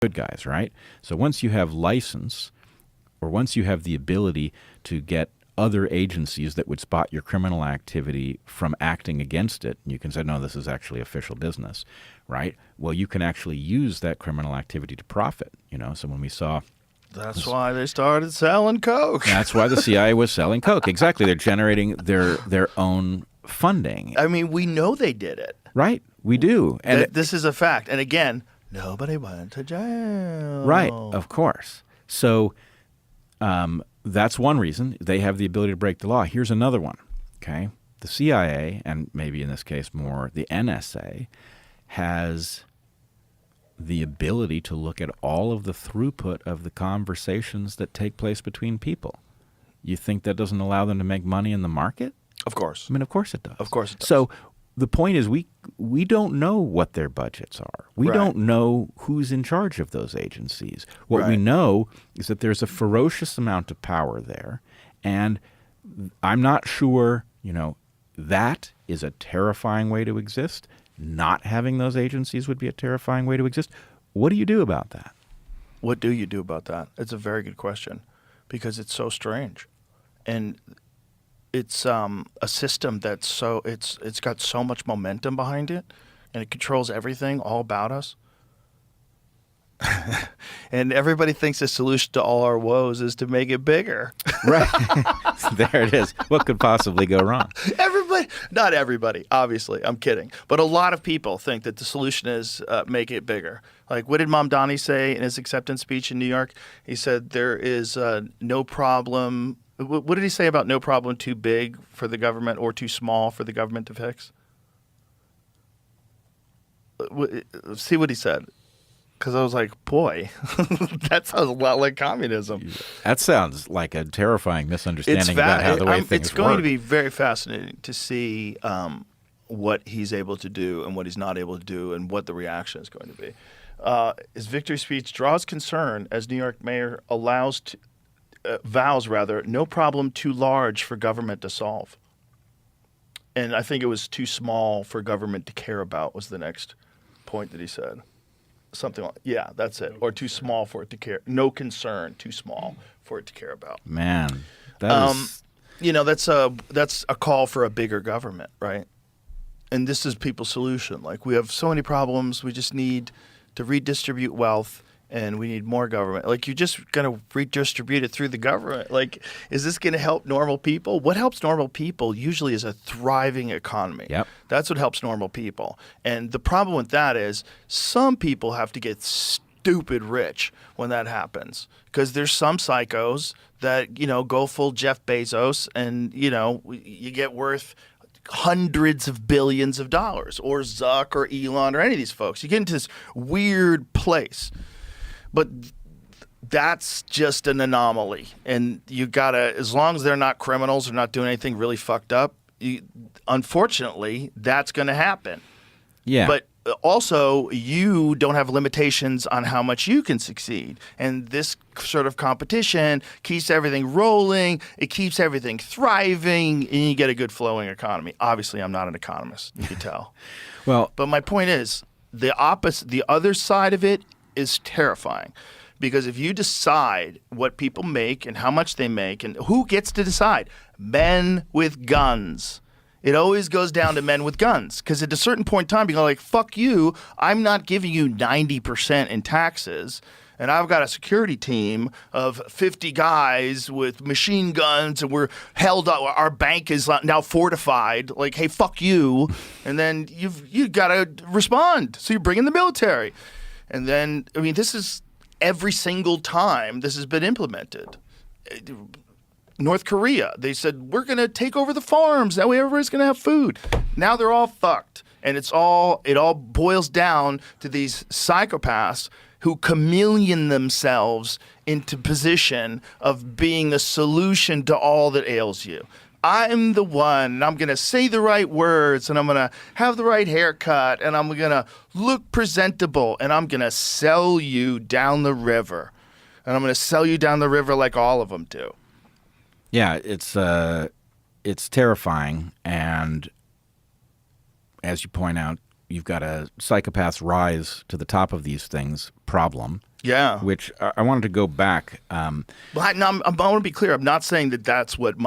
good guys, right? So once you have license, or once you have the ability to get other agencies that would spot your criminal activity from acting against it, you can say, no, this is actually official business, right? Well, you can actually use that criminal activity to profit, So when we saw... That's why they started selling coke. That's why the CIA was selling coke. Exactly. They're generating their own funding. I mean, we know they did it. Right. We do. And this is a fact. And again, nobody went to jail. Right. Of course. So that's one reason they have the ability to break the law. Here's another one. Okay. The CIA, and maybe in this case more the NSA, has the ability to look at all of the throughput of the conversations that take place between people. You think that doesn't allow them to make money in the market? Of course. I mean, of course it does. Of course it does. So the point is we don't know what their budgets are. We don't know who's in charge of those agencies. What we know is that there's a ferocious amount of power there, and I'm not sure, that is a terrifying way to exist. Not having those agencies would be a terrifying way to exist. What do you do about that? What do you do about that? It's a very good question, because it's so strange. And it's a system that's it's got so much momentum behind it, and it controls everything all about us. And everybody thinks the solution to all our woes is to make it bigger. Right. There it is. What could possibly go wrong? Not everybody, obviously. I'm kidding. But a lot of people think that the solution is make it bigger. Like, what did Mamdani say in his acceptance speech in New York? He said there is no problem. What did he say about no problem too big for the government or too small for the government to fix? See what he said. Because I was like, boy, that sounds a lot like communism. That sounds like a terrifying misunderstanding about how the way things work. It's going to be very fascinating to see what he's able to do and what he's not able to do and what the reaction is going to be. His victory speech draws concern as New York mayor vows no problem too large for government to solve. And I think it was too small for government to care about was the next point that he said. Something like, yeah, that's it. Or too small for it to care. No concern, too small for it to care about. Man, that is... that's a call for a bigger government, right? And this is people's solution. Like, we have so many problems. We just need to redistribute wealth, and we need more government. Like, you're just going to redistribute it through the government. Like, is this going to help normal people? What helps normal people usually is a thriving economy. Yep. That's what helps normal people. And the problem with that is some people have to get stupid rich when that happens, because there's some psychos that, go full Jeff Bezos and, you get worth hundreds of billions of dollars, or Zuck or Elon or any of these folks. You get into this weird place. But that's just an anomaly. And you got to, as long as they're not criminals or not doing anything really fucked up, unfortunately, that's going to happen. Yeah. But also, you don't have limitations on how much you can succeed. And this sort of competition keeps everything rolling. It keeps everything thriving, and you get a good flowing economy. Obviously, I'm not an economist, you can tell. Well, but my point is, the other side of it is terrifying, because if you decide what people make and how much they make, and who gets to decide? Men with guns. It always goes down to men with guns, because at a certain point in time, you go like, fuck you, I'm not giving you 90% in taxes, and I've got a security team of 50 guys with machine guns, and we're held up. Our bank is now fortified. Like, hey, fuck you. And then you've got to respond. So you bring in the military. And then, this is every single time this has been implemented. North Korea, they said, we're going to take over the farms. That way everybody's going to have food. Now they're all fucked. And it all boils down to these psychopaths who chameleon themselves into position of being the solution to all that ails you. I'm the one, and I'm going to say the right words, and I'm going to have the right haircut, and I'm going to look presentable, and I'm going to sell you down the river. And I'm going to sell you down the river like all of them do. Yeah, it's terrifying, and as you point out, you've got a psychopath's rise to the top of these things problem, Yeah. which I wanted to go back. Well, I want to be clear. I'm not saying that that's what